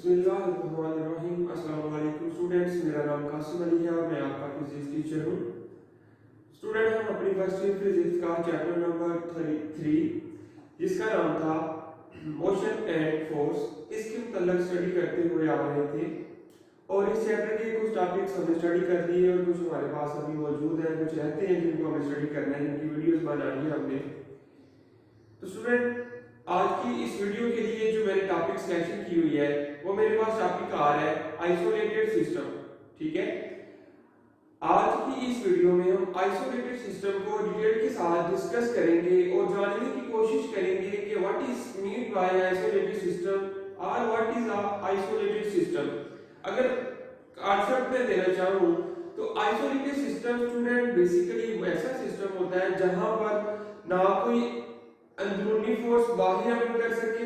बिस्मिल्लाहिर्रहमानिर्रहीम। अस्सलाम वालेकुम स्टूडेंट्स, मेरा नाम कासिम अली है और मैं आपका फिजिक्स टीचर हूँ। स्टूडेंट, हम अपनी फर्स्ट ईयर फिजिक्स का चैप्टर नंबर 3 जिसका नाम था मोशन एंड फोर्स, इसके मतलब स्टडी करते हुए आ रहे थे और इस चैप्टर के कुछ टॉपिक्स हमने स्टडी कर लिए और कुछ हमारे पास अभी मौजूद हैं, कुछ रहते हैं जिनको हमें स्टडी करना है, जिनकी वीडियोस बनानी है हमने। तो स्टूडेंट, आज की इस वीडियो के लिए जो मैंने टॉपिक सिलेक्शन की हुई है वो मेरे पास टॉपिक आ रहा है आइसोलेटेड सिस्टम। ठीक है, आज की इस वीडियो में हम आइसोलेटेड सिस्टम को डिटेल के साथ डिस्कस करेंगे और जानने की कोशिश करेंगे कि what is mean by isolated system और what is a isolated system. अगर कॉन्सेप्ट में देना चाहूं तो आइसोलेटेड सिस्टम स्टूडेंट बेसिकली ऐसा सिस्टम होता है जहां पर ना कोई अंदरूनी फोर्स बाहर अमल कर सके,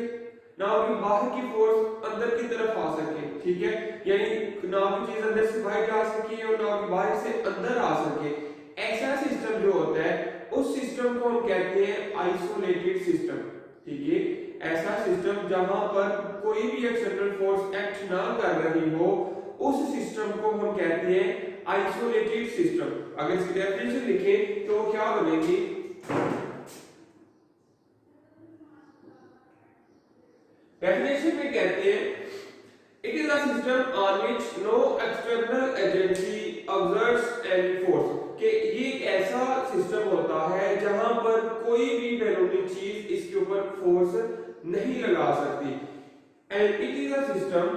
ना कोई बाहर की फोर्स अंदर की तरफ आ सके। ठीक है, यानी ना कोई चीज अंदर से बाहर जा सके और ना कोई बाहर से अंदर आ सके। ऐसा सिस्टम जो होता है उस सिस्टम को हम कहते हैं आइसोलेटेड सिस्टम। ठीक है, ऐसा सिस्टम जहां पर कोई भी एक्सटर्नल फोर्स एक्ट ना कर रही हो, उस सिस्टम को हम कहते हैं आइसोलेटेड सिस्टम। अगर इसकी डेफिनेशन लिखें तो क्या बनेगी? डेफिनेशन में कहते हैं it is a system on which no external agency exerts any force. कि ये एक ऐसा सिस्टम होता है जहां पर कोई भी बैरूनी चीज इसके ऊपर फोर्स नहीं लगा सकती। And it is a system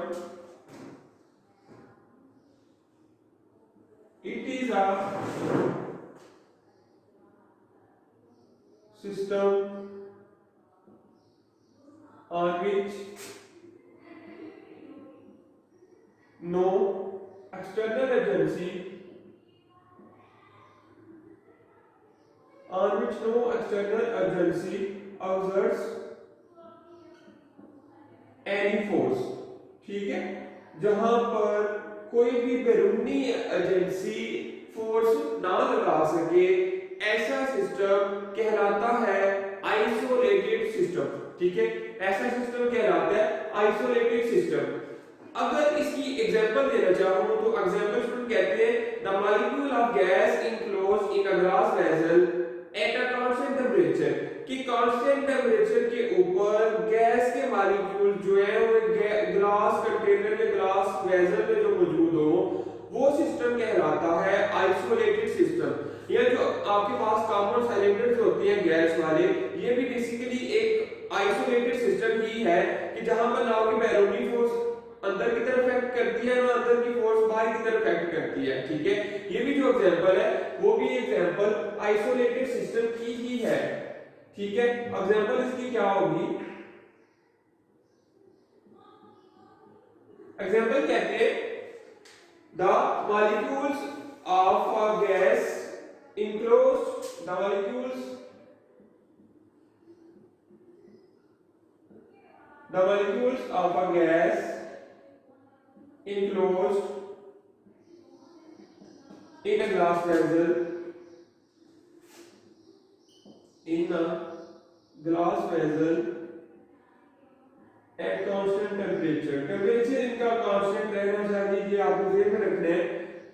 on which no external agency exerts any force। ठीक है, जहां पर कोई भी बैरूनी एजेंसी फोर्स ना लगा सके, ऐसा सिस्टम कहलाता है आइसोलेटेड सिस्टम। ठीक है, ऐसा सिस्टम कहलाता है आइसोलेटेड सिस्टम। अगर इसकी एग्जांपल देना चाहूं तो एग्जांपल स्टूडेंट कहते हैं the molecule of gas enclosed in a glass vessel at a constant temperature. कि कांस्टेंट टेंपरेचर के ऊपर गैस के मॉलिक्यूल जो है वो ग्लास कंटेनर में, ग्लास वेसल में जो मौजूद हो, वो सिस्टम कहलाता है आइसोलेटेड सिस्टम। या जो आपके पास कॉमन सिलेंडर्स होते हैं गैस वाले, ये भी बेसिकली एक आइसोलेटेड सिस्टम ही है कि जहां पर ना कि बैरूनी फोर्स अंदर की तरफ एक्ट करती है, ना अंदर की फोर्स बाहर की तरफ एक्ट करती है। ठीक है, ये भी जो एग्जांपल है वो भी एग्जांपल आइसोलेटेड सिस्टम की ही है। ठीक है, एग्जांपल इसकी क्या होगी? एग्जांपल कहते हैं the molecules of a gas enclosed the molecules of a gas enclosed in a glass vessel at constant temperature। Temperature इनका कांस्टेंट रहना चाहिए, ये आपको ध्यान में रखना है,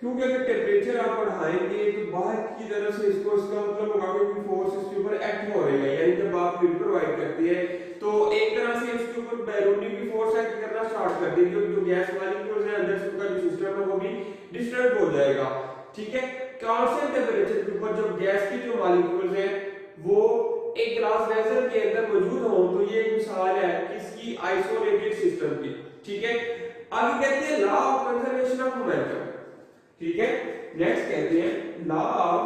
क्योंकि अगर टेम्परेचर आप बढ़ाएंगे तो बाहर की तरफ से इसको, इसका मतलब होगा कि फोर्स इसके ऊपर एक्ट हो रही है। यानी जब आप हीट प्रोवाइड करती है तो एक तरह से इसके ऊपर बैरूनी भी फोर्स एक्ट करना स्टार्ट कर देगी, जो गैस मॉलिक्यूल्स है अंदर से उनका जो सिस्टम है वो भी डिस्टर्ब हो जाएगा। ठीक है, कांस्टेंट टेंपरेचर के ऊपर जब गैस की जो मॉलिक्यूल्स है वो एक ग्लास वेसल के अंदर मौजूद हो, तो ये एक मिसाल है किसकी? आइसोलेटेड सिस्टम की। ठीक है, आगे कहते हैं law of conservation of momentum. ठीक है, नेक्स्ट कहते हैं law of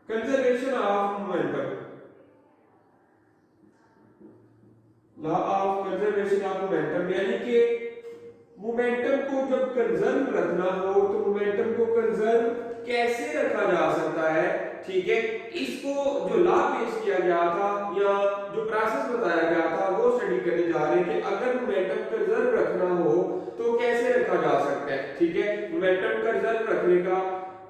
conservation of momentum. Law of conservation of momentum यानी कि मोमेंटम को जब कंजर्व रखना हो तो मोमेंटम को कंजर्व कैसे रखा जा सकता है। ठीक है, इसको जो लॉ पेश किया गया था या जो प्रोसेस बताया गया था वो स्टडी करने जा रहे हैं कि अगर मोमेंटम कंजर्व रखना हो तो कैसे रखा जा सकता है। ठीक है, मोमेंटम कंजर्व रखने का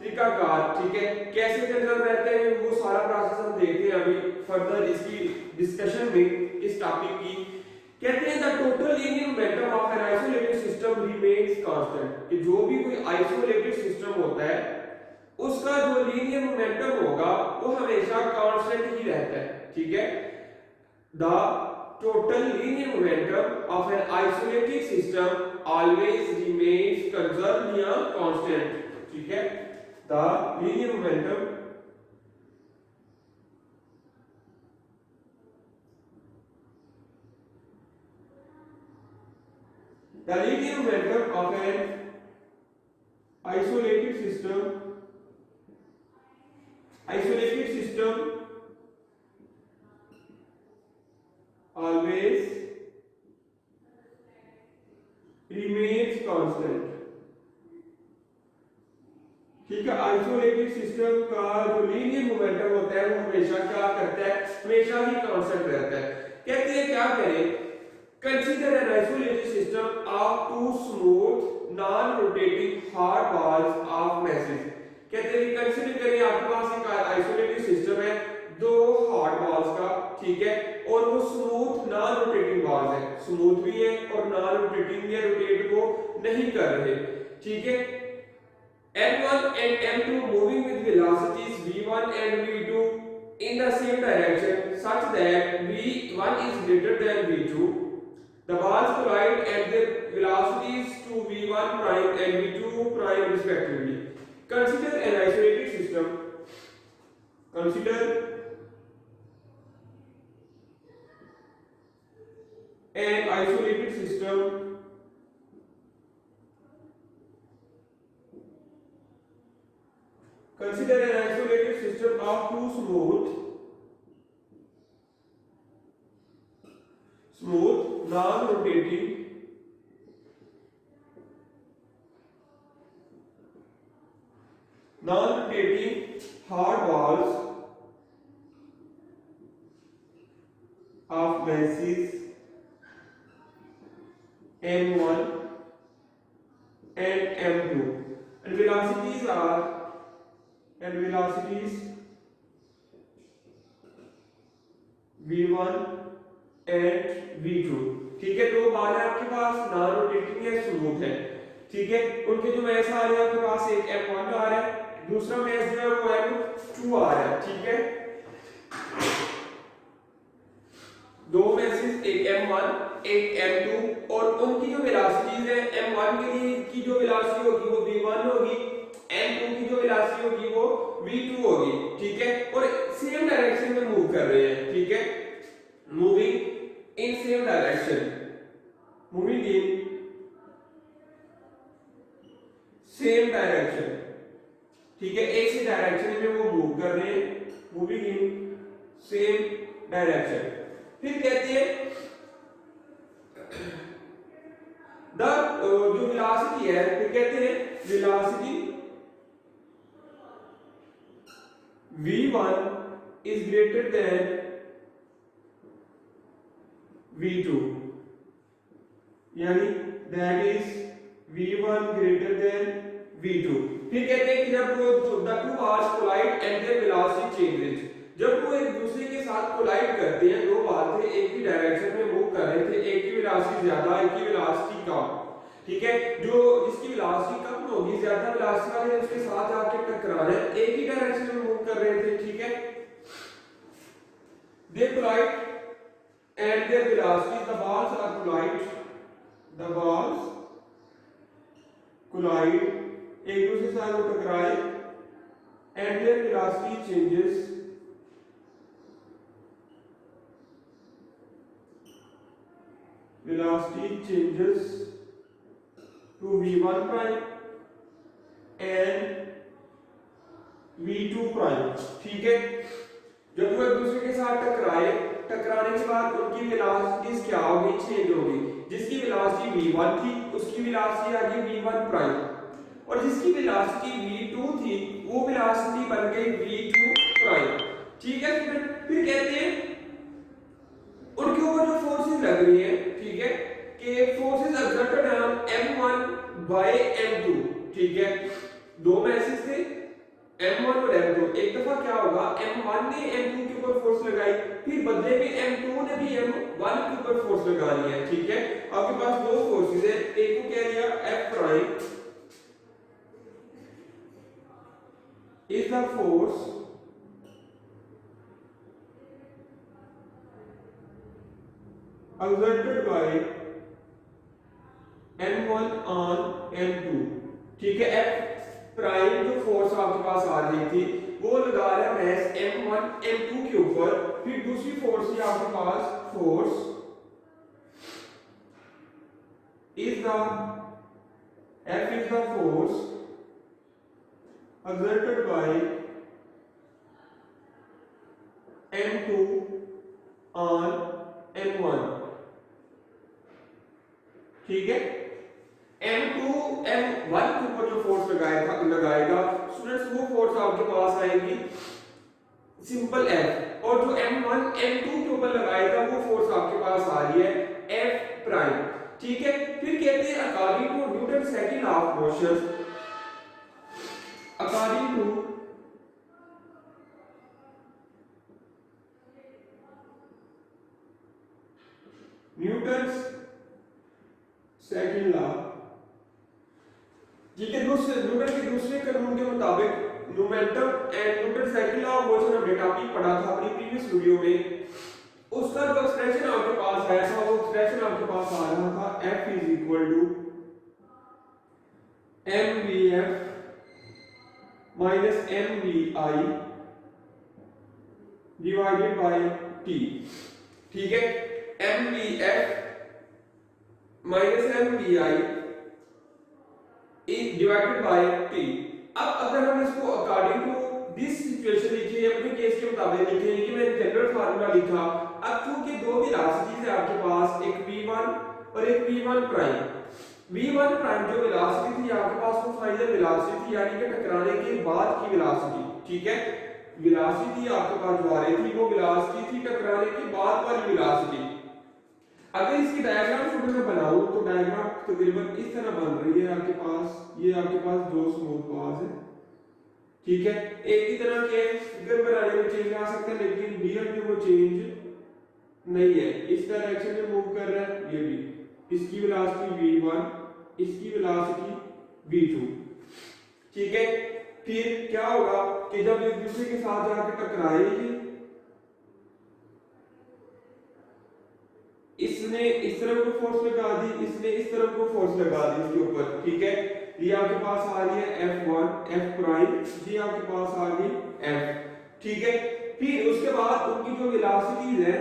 तरीकाकार, ठीक है, कैसे कंजर्व रहते हैं वो सारा प्रोसेस हम देखते हैं अभी फर्दर इसकी डिस्कशन में इस टॉपिक की। कहते हैं the linear momentum of an isolated system remains constant, कि जो भी कोई आइसोलेटेड सिस्टम होता है उसका जो लीनियर मोमेंटम होगा वो हमेशा कांस्टेंट ही रहता है, ठीक है। The total linear momentum of an isolated system always remains conserve या कांस्टेंट, ठीक है। The linear momentum the linear momentum of an isolated system always remains constant, ठीक है। आइसोलेटेड सिस्टम का जो लीनियर मोमेंटम होता है वो हमेशा क्या करता है, हमेशा ही कांस्टेंट रहता है। कहते हैं क्या करें, consider an isolated system of two smooth non-rotating hard balls of masses, कहते हैं कंसीडर करें आपके पास एक आइसोलेटेड सिस्टम है दो हार्ड बॉल्स का, ठीक है, और वो स्मूथ नॉन रोटेटिंग बॉल्स है, स्मूथ भी है और नॉन रोटेटिंग या रोटेट को नहीं कर रहे, ठीक है। m1 and m2 moving with velocities v1 and v2 in the same direction such that v1 is greater than v2. The balls collide at their velocities to v1 prime and v2 prime respectively. Consider an isolated system. Consider an isolated system of two smooth non-rotating hard balls of masses m1 and m2 and velocities v1 and v2, ठीक है। दो बाल है आपके पास, non rotating है, smooth है, ठीक है। उनके जो मैस आ रहे हैं आपके पास एक m1 आ रहा है, दूसरा मैस जो है वो m2 आ रहा है, ठीक है। दो मैसेज एक m1 एक m2 और उनकी जो वेलोसिटीज है m1 के लिए की जो वेलोसिटी होगी वो v1 होगी, m2 की जो वेलोसिटी होगी वो v2 होगी, ठीक है। और सेम डायरेक्शन में मूव कर रहे हैं, ठीक है, moving in same direction, moving in same direction, ठीक है। एक ही डायरेक्शन में वो मूव कर रहे हैं, मूविंग इन सेम डायरेक्शन। फिर कहते हैं जो वेलोसिटी है, फिर कहते हैं velocity v1 is greater than v2, यानी that is v1 greater than v2। फिर कहते हैं कि जब the two balls collide and their velocity changes, जब वो एक दूसरे के साथ कोलाइड करते हैं, दो बाल थे एक ही डायरेक्शन में मूव कर रहे थे, एक की वेलोसिटी ज्यादा एक की वेलोसिटी कम, ठीक है। जो जिसकी वेलोसिटी कम होगी, ज्यादा वेलोसिटी वाले उसके साथ आके टकरा रहे हैं, एक ही डायरेक्शन में मूव कर रहे थे, ठीक है। they collide and their velocities, the balls are collide, एक दूसरे के साथ टकराए and their velocity changes, to v1 prime and v2 prime, ठीक है। जब वो एक दूसरे के साथ टकराने के बाद उनकी वेलोसिटीज क्या होगी, चेंज होगी। जिसकी वेलोसिटी v1 थी उसकी वेलोसिटी आ गई v1 प्राइम, और जिसकी वेलोसिटी v2 थी वो वेलोसिटी बन गई v2 प्राइम, ठीक है। फिर कहते हैं उनके ऊपर जो फोर्सेस लग रही है, ठीक है, कि forces exerted on m1 by m2, ठीक है। दो मैसेज थे M1 और M2, एक दफा क्या होगा M1 ने M2 के ऊपर फोर्स लगाई, फिर बदले में M2 ने भी M1 के ऊपर फोर्स लगा लिया है, ठीक है। आपके पास दो फोर्सेस है, एक को कह दिया F prime is the force exerted by M1 on M2, ठीक है। F प्राइम जो फोर्स आपके पास आ रही थी वो लगा रहा है मैस M1 M2 के ऊपर, फिर दूसरी फोर्स है आपके पास force is the F is the force exerted by M2 on M1, ठीक है। M2 M1 के ऊपर जो फोर्स लगाएगा स्टूडेंट्स, वो फोर्स आपके पास आएगी सिंपल F, और जो M1 M2 के ऊपर लगाएगा वो फोर्स आपके पास आ रही है F प्राइम, ठीक है। फिर कहते हैं according to Newton second law of motion, according to Newton second law, ठीक है। न्यूटन के दूसरे कानून के मुताबिक momentum and Newton second law of motion हमने टॉपिक पढ़ा था अपनी प्रीवियस वीडियो में, उसका जो एक्सप्रेशन आपके पास आया था वो एक्सप्रेशन आपके पास आ रहा था F is equal to mvf minus mvi divided by t, ठीक है। mvf minus mvi divided by t। अब अगर हम इसको अकॉर्डिंग टू दिस सिचुएशन लिखे, अपने केस के मुताबिक लिखे, कि मैंने जनरल फार्मूला लिखा, अब चूंकि दो वेलोसिटीज है आपके पास, एक v1 और एक v1 प्राइम, v1 प्राइम जो वेलोसिटी थी आपके पास वो फाइनल वेलोसिटी थी, यानी कि टकराने के बाद की वेलोसिटी, ठीक है। वेलोसिटी आपके पास जो आ रही थी वो वेलोसिटी थी टकराने के बाद वाली वेलोसिटी। अगर इसकी डायग्राम शुरू में बनाऊं तो डायग्राम तकरीबन इस तरह बन रही है आपके पास, ये आपके पास दो स्मूथ पाथ है, ठीक है। एक ही तरह के फिगर बनाने में चेंज आ सकता है, लेकिन रियल में वो चेंज नहीं है, इस डायरेक्शन में मूव कर रहा है, ये भी इसकी वेलोसिटी v1, इसकी वेलोसिटी v2, ठीक है। फिर क्या होगा कि जब एक दूसरे के साथ जाकर टकराएंगे, इसने इस तरफ को फोर्स लगा दी, इसने इस तरफ को फोर्स लगा दी इसके ऊपर, ठीक है। ये आपके पास आ रही है F1 F प्राइम, ये आपके पास आ गई F, ठीक है। फिर उसके बाद उनकी जो वेलोसिटीज है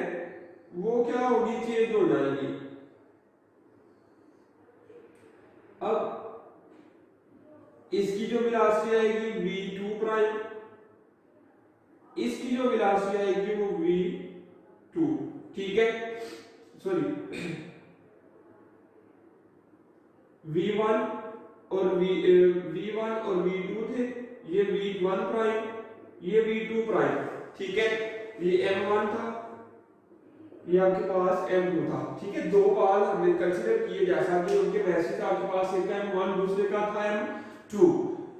वो क्या होगी, चेंज हो जाएगी। अब इसकी जो वेलोसिटी आएगी v2 प्राइम, इसकी जो वेलोसिटी आएगी वो v2, ठीक है। सॉरी v1 और v1 और v2 थे, ये v1 प्राइम, ये v2 प्राइम, ठीक है। ये m1 था, ये आपके पास m2 था, ठीक है। दो पाथ हमने कंसीडर किए, जैसा कि उनके मैसेज आपके पास एक m1 दूसरे का था m2।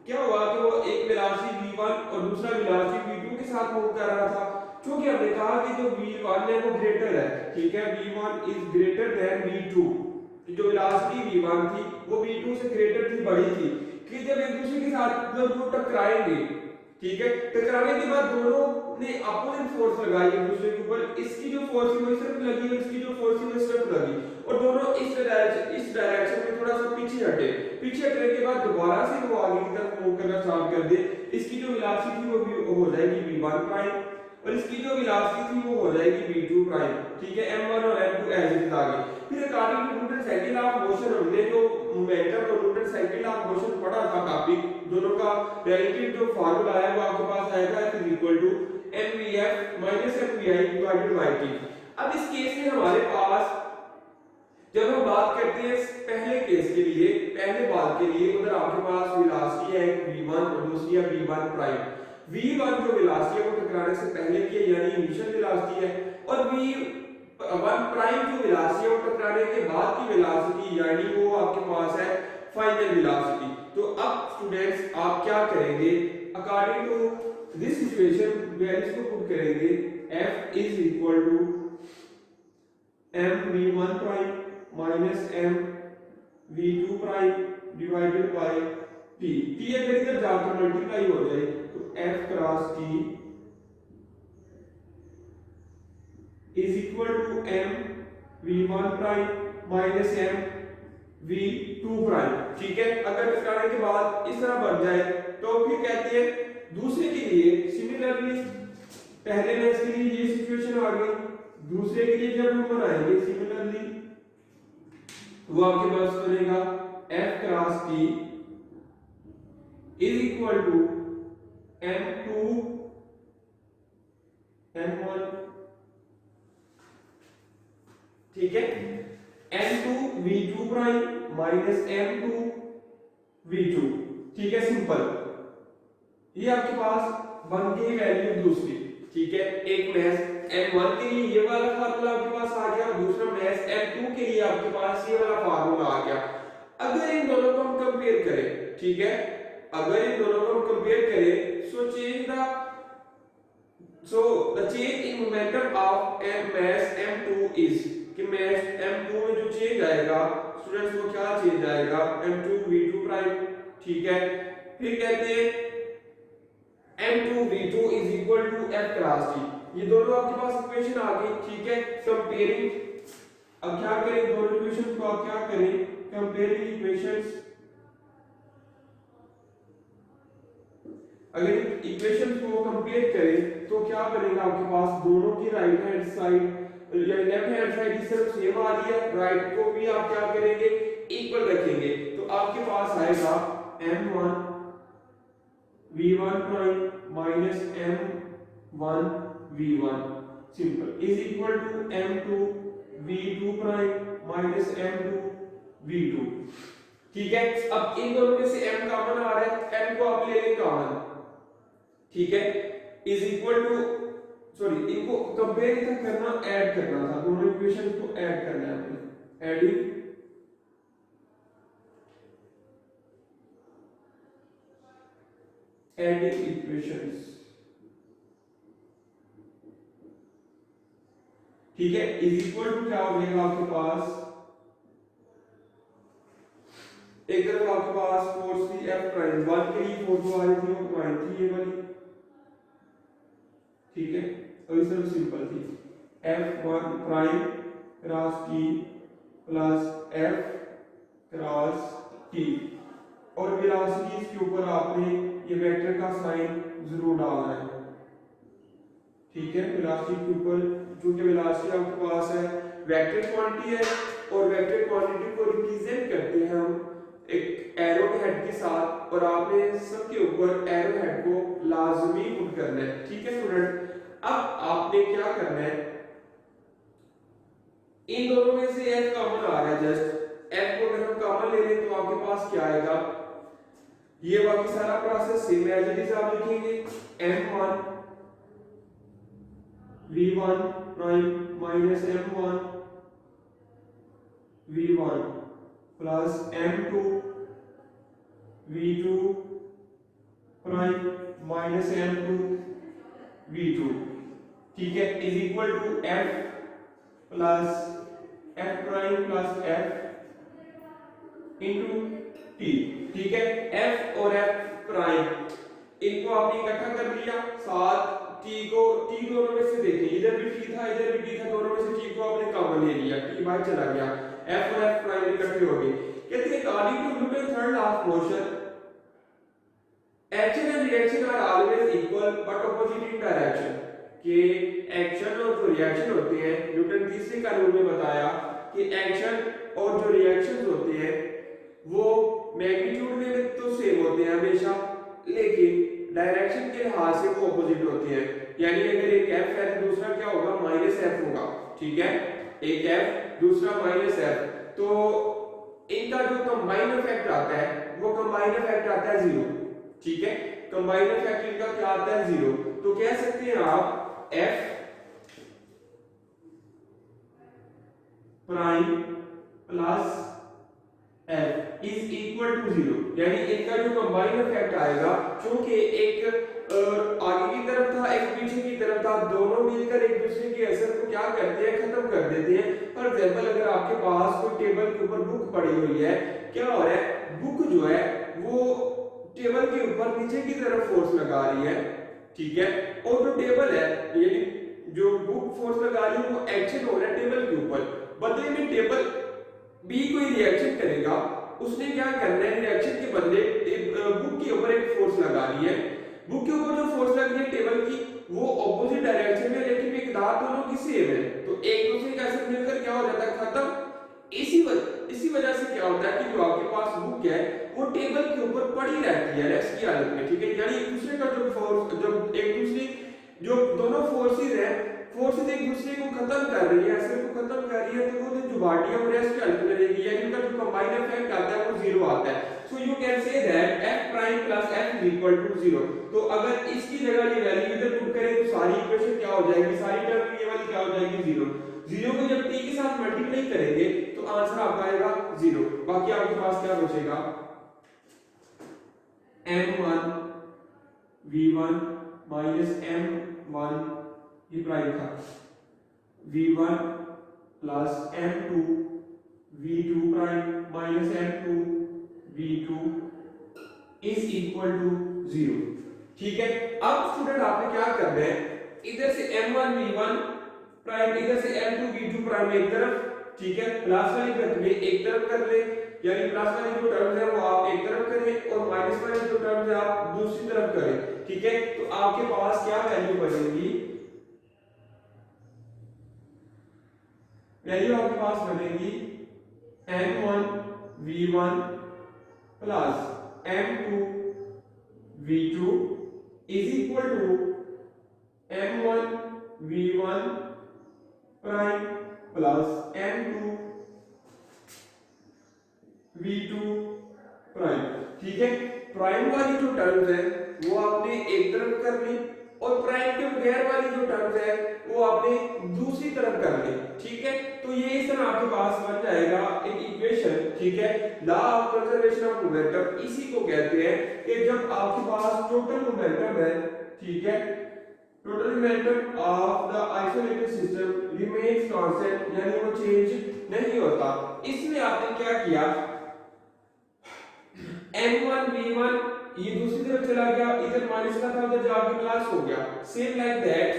क्या हुआ कि वो एक वेलोसिटी v1 और दूसरा वेलोसिटी v2 के साथ मूव कर रहा था, क्योंकि हमने कहा कि जो v1 है वो ग्रेटर है, ठीक है। v1 is greater than v2, जो वेलोसिटी v1 थी वो v2 से ग्रेटर थी, बड़ी थी, कि जब एक दूसरे के साथ जब वो टकराएंगे, ठीक है, टकराने के बाद दोनों ने अपोजिट फोर्स लगाई एक दूसरे के ऊपर, इसकी जो फोर्स थी वो इस तरफ लगी और इसकी जो फोर्स थी वो इस तरफ लगी, और दोनों इस डायरेक्शन में थोड़ा सा पीछे हटे, पीछे हटने के बाद दोबारा से वो आगे की तरफ मूव करना स्टार्ट कर दे, इसकी जो वेलोसिटी थी वो भी हो जाएगी v1 प्राइम, और इसकी जो वेलोसिटी थी वो हो जाएगी v2 प्राइम, ठीक है। m1 और m2 एज इट इज आ गए। फिर according to Newton second law of motion हमने जो मोमेंटम और Newton second law of motion पढ़ा था टॉपिक, दोनों का रिलेटिव जो फार्मूला है वो आपके पास आएगा F mvf minus mvi divided by t। अब इस केस में हमारे पास जब हम बात करते हैं पहले केस के लिए, पहले बात के लिए, उधर आपके पास वेलोसिटी है v1 और दूसरी है v1 प्राइम। v1 जो वेलोसिटी है वो टकराने से पहले की है, यानी इनिशियल वेलोसिटी है, और v1 प्राइम जो वेलोसिटी है वो टकराने के बाद की वेलोसिटी, यानी वो आपके पास है फाइनल वेलोसिटी। तो अब स्टूडेंट्स आप क्या करेंगे, according to this situation values को पुट करेंगे f is equal to mv1 prime minus mv2 prime divided by t अगर इधर जाकर मल्टीप्लाई हो जाए तो f cross t is equal to mv1 prime minus mv2 prime. ठीक है, अगर करने के बाद इस तरह बन जाए तो फिर कहते हैं दूसरे के लिए सिमिलरली, पहले में इसके लिए ये सिचुएशन आ गई, दूसरे के लिए जब हम बनाएंगे सिमिलरली वो आपके पास बनेगा f cross t is equal to m2 m1। ठीक है, m2 v2 prime minus m2 v2। ठीक है, सिंपल, ये आपके पास बन गई वैल्यू दूसरी। ठीक है, एक मैथ m1 के लिए ये वाला फार्मूला आपके पास आ गया, दूसरा मैथ m2 के लिए आपके पास ये वाला फार्मूला आ गया। अगर इन दोनों को हम कंपेयर करें, ठीक है, अगर इन दोनों को हम कंपेयर करें, so the change in momentum of math m2 is कि मैथ m2 में जो चेंज आएगा स्टूडेंट्स वो क्या चेंज आएगा m2 v2 प्राइम। ठीक है, फिर कहते हैं m2 v2 is equal to f cross t, ये दोनों आपके पास इक्वेशन आ गई। ठीक है, कंपेयरिंग, अब क्या करें, दोनों इक्वेशंस को आप क्या करें, कंपेयरिंग इक्वेशंस। अगर इक्वेशंस को कंपेयर करें तो क्या बनेगा आपके पास, दोनों की राइट हैंड साइड या लेफ्ट हैंड साइड की तरफ सेम आ रही है, राइट को भी आप क्या करेंगे, इक्वल रखेंगे, तो आपके पास आएगा m1 v1 prime minus m1 v1 simple is equal to m2 v2 prime minus m2 v2। ठीक है, अब इन दोनों में से m कॉमन आ रहा है, m को आप ले लें कॉमन। ठीक है, इज इक्वल टू, सॉरी, इनको कंपेयर तक करना, ऐड करना था, दोनों इक्वेशन को ऐड करना है हमें, एडिंग इक्वेशंस। ठीक है, इज इक्वल टू क्या हो जाएगा आपके पास, एक तरफ आपके पास फोर्स थी f प्राइम, 1 के लिए फोर्स आ रही थी वो प्राइम थी ये वाली। ठीक है, और इस तरफ सिंपल थी f1 prime cross t plus f cross t, और वेलोसिटी के ऊपर आपने ये वेक्टर का साइन जरूर डालना है। ठीक है, वेलोसिटी के ऊपर, क्योंकि वेलोसिटी आपके पास है वेक्टर क्वांटिटी है, और वेक्टर क्वांटिटी को रिप्रेजेंट करते हैं हम एक एरो हेड के साथ, और आपने सबके ऊपर एरो हेड को लाजमी पुट करना है। ठीक है स्टूडेंट, अब आपने क्या करना है, इन दोनों में से f कॉमन आ रहा है, जस्ट f को अगर हम कॉमन ले लें तो आपके पास क्या आएगा, ये बाकी सारा process same as it is आप लिखेंगे m1 v1 prime minus m1 v1 plus m2 v2 prime minus m2 v2। ठीक है, is equal to f plus f prime plus f into t। ठीक है, f और f प्राइम इनको आपने इकट्ठा कर लिया, साथ t को, t दोनों में से देखिए, इधर भी t था इधर भी t था, दोनों में से t को आपने कॉमन ले लिया, t बाहर चला गया, f और f प्राइम इकट्ठे हो गए। कहते हैं according to Newton third law of motion action and reaction are always equal but opposite in direction, कि एक्शन और जो रिएक्शन होते हैं, न्यूटन तीसरे कानून में बताया कि एक्शन और जो रिएक्शंस होते हैं वो मैग्नीट्यूड में तो सेम होते हैं हमेशा, लेकिन डायरेक्शन के लिहाज से वो ऑपोजिट होते हैं। यानी अगर एक f है तो दूसरा क्या होगा, माइनस f होगा। ठीक है, एक f दूसरा माइनस f, तो इनका जो कंबाइंड इफेक्ट आता है वो कंबाइंड इफेक्ट आता है 0। ठीक है, कंबाइंड इफेक्ट इनका क्या आता है, 0। तो कह सकते हैं आप f prime plus F is equal to 0, यानी इनका जो कंबाइन इफेक्ट आएगा, क्योंकि एक आगे की तरफ था एक पीछे की तरफ था, दोनों मिलकर एक दूसरे के असर को क्या करते हैं, खत्म कर देते हैं। फॉर एग्जांपल अगर आपके पास कोई टेबल के ऊपर बुक पड़ी हुई है, क्या हो रहा है, बुक जो है वो टेबल के ऊपर नीचे की तरफ फोर्स लगा रही है, ठीक है, और जो टेबल है यानी जो बुक फोर्स लगा रही है वो एक्शन हो रहा है टेबल के ऊपर, बदले में टेबल बी कोई रिएक्शन करेगा, उसने क्या करना है, रिएक्शन के बदले बुक के ऊपर एक फोर्स लगानी है। बुक के ऊपर जो फोर्स लग रही है टेबल की, वो ऑपोजिट डायरेक्शन में, लेकिन मिकदार दोनों की सेम है, तो एक दूसरे के असर मिलकर क्या हो जाता है, खत्म। इसी वजह से क्या होता है कि जो आपके पास बुक है वो टेबल के ऊपर पड़ी रहती है रेस्ट की हालत में, ठीक है, यानी एक दूसरे का जो फोर्स, जब एक दूसरे जो दोनों फोर्सेस है, फोर्सेस एक दूसरे को खत्म कर रही है, असर को खत्म कर रही है, तो वो जो बॉडी ऑफ रेस्ट की हालत में रहेगी, यानी उनका जो कंबाइन इफेक्ट आता है वो जीरो आता है। So you can say that f prime plus f is equal to 0। तो अगर इसकी जगह ये वैल्यू इधर पुट करें तो सारी इक्वेशन क्या हो जाएगी, सारी टर्म ये वाली क्या हो जाएगी, 0। 0 को जब t के साथ मल्टीप्लाई करेंगे तो आंसर आपका आएगा 0। बाकी आपके पास क्या बचेगा, m1 v1 माइनस m1 ये प्राइम था, v1 plus m2 v2 prime minus m2 v2 is equal to 0, ठीक है। अब स्टूडेंट आपने क्या करना है, इधर से m1 v1 प्राइम, इधर से m2 v2 प्राइम एक तरफ, ठीक है, प्लस वाली घट में एक तरफ कर ले, यानी प्लस वाली जो टर्म्स है वो आप एक तरफ करें और माइनस वाली जो टर्म्स है आप दूसरी तरफ करें, ठीक है। तो आपके पास क्या वैल्यू बनेगी, वैल्यू आपके पास बनेगी m1 v1 plus m2 v2 is equal to m1 v1 prime plus m2 v2 prime, ठीक है। प्राइम वाली जो टर्म्स है वो आपने एक तरफ कर ली और प्राइम के बगैर वाली जो टर्म्स है वो आपने दूसरी तरफ कर ली, ठीक है। तो ये इस तरह आपके पास बन जाएगा एक इक्वेशन, ठीक है, law of conservation of momentum. इसी को कहते हैं कि जब आपके पास टोटल मोमेंटम है, ठीक है, total momentum of the isolated system remains constant, यानी वो चेंज नहीं होता। इसमें आपने क्या किया, m1 v1 ये दूसरी तरफ चला गया, इधर माइनस का था उधर जाके प्लस हो गया, same like that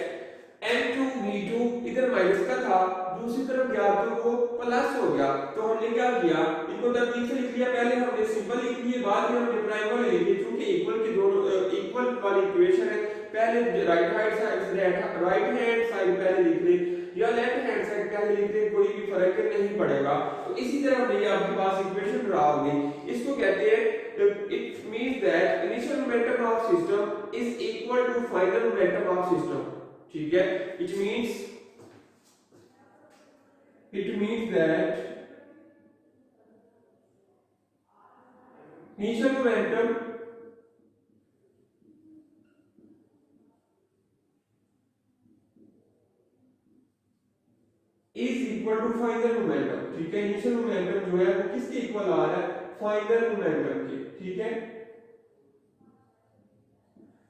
m2 v2 इधर माइनस का था दूसरी तरफ गया तो वो प्लस हो गया। तो हमने क्या किया, इनको तरतीब से लिख लिया, पहले हमने सिंपल लिख लिए, बाद में हमने प्राइम वाले लिख लिए, क्योंकि इक्वल के दोनों इक्वल वाली इक्वेशन है, पहले राइट हैंड साइड पहले लिख ले या लेफ्ट हैंड साइड पहले लिख ले, कोई भी फर्क नहीं पड़ेगा। तो इसी तरह हमने आपके पास इक्वेशन ड्रा होगी, इसको कहते हैं, it means that initial momentum of system is equal to final momentum of system, ठीक है। it means that initial momentum is equal to final momentum, ठीक है। initial momentum जो है वो किसके इक्वल आ रहा है, फाइनल मोमेंटम के, ठीक है।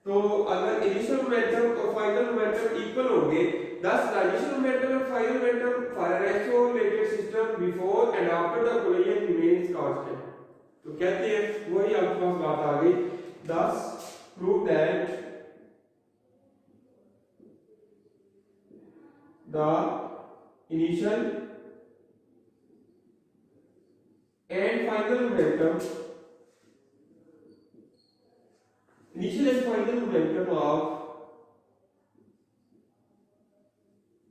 तो अगर इनिशियल मोमेंटम और फाइनल मोमेंटम इक्वल होंगे, thus the initial momentum and final momentum for an isolated system before and after the collision remains constant। तो कहते हैं वही आपके पास बात आ गई, thus prove that the initial and final momentum, initial and final momentum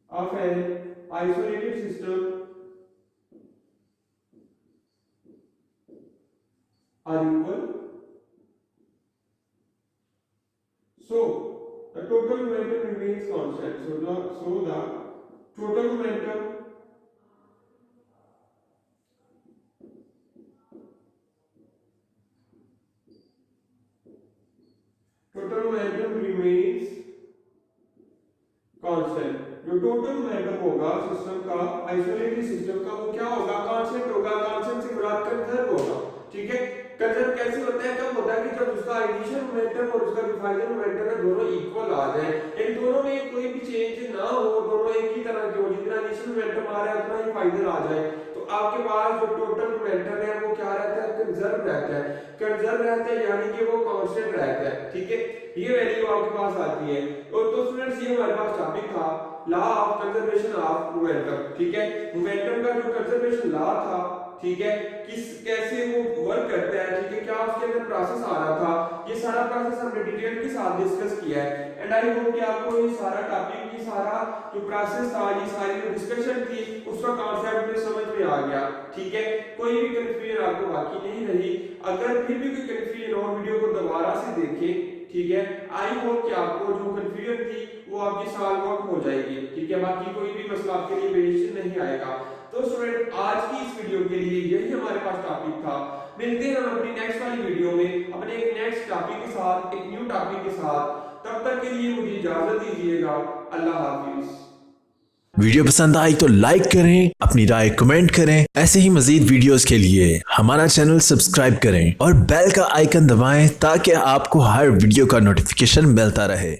of an isolated system are equal, so the total momentum remains constant, so the total momentum remains constant। जो total momentum होगा system का, isolated system का, वो क्या होगा, constant होगा। Constant से मुराद conserve उसका इनिशियल मोमेंटम और उसका जो फाइनल मोमेंटम है दोनों इक्वल आ जाए, इन दोनों में कोई भी चेंज ना हो, दोनों एक ही तरह के हो, जितना इनिशियल मोमेंटम आ रहा है उतना ही फाइनल आ जाए, तो आपके पास जो टोटल मोमेंटम है वो क्या रहता है, कंजर्व रहता है। कंजर्व रहता है यानी कि वो कांस्टेंट रहता है, ठीक है, ये वैल्यू आपके पास आती है। और तो स्टूडेंट्स ये हमारे पास टॉपिक था law of conservation of momentum, ठीक है, मोमेंटम का जो कंजर्वेशन लॉ था, ठीक है, किस कैसे वो वर्क करता है, ठीक है, क्या उसके अंदर प्रोसेस आ रहा था, ये सारा प्रोसेस हमने डिटेल के साथ डिस्कस किया है। एंड आई होप कि आपको ये सारा टॉपिक, ये सारा जो प्रोसेस था, ये सारी जो डिस्कशन थी, उसका कांसेप्ट में समझ में आ गया, ठीक है, कोई भी कंफ्यूजन आपको बाकी नहीं रही। अगर फिर भी कोई कंफ्यूजन हो, वीडियो को दोबारा से देखें, ठीक है, आई होप कि आपको जो कंफ्यूजन थी वो आपकी सॉल्व आउट हो जाएगी, ठीक है, बाकी कोई भी मसला आपके लिए पेश नहीं आएगा। तो स्टूडेंट आज की इस वीडियो के लिए यही हमारे पास टॉपिक था। मिलते हैं हम अपनी नेक्स्ट वाली वीडियो में अपने एक नेक्स्ट टॉपिक के साथ, एक न्यू टॉपिक के साथ। तब तक के लिए मुझे इजाजत दीजिएगा। अल्लाह हाफिज। वीडियो पसंद आई तो लाइक करें, अपनी राय कमेंट करें। ऐसे ही मजीद वीडियोस के लिए हमारा चैनल सब्सक्राइब करें और बेल का आइकन दबाएं ताकि आपको हर वीडियो का नोटिफिकेशन मिलता रहे।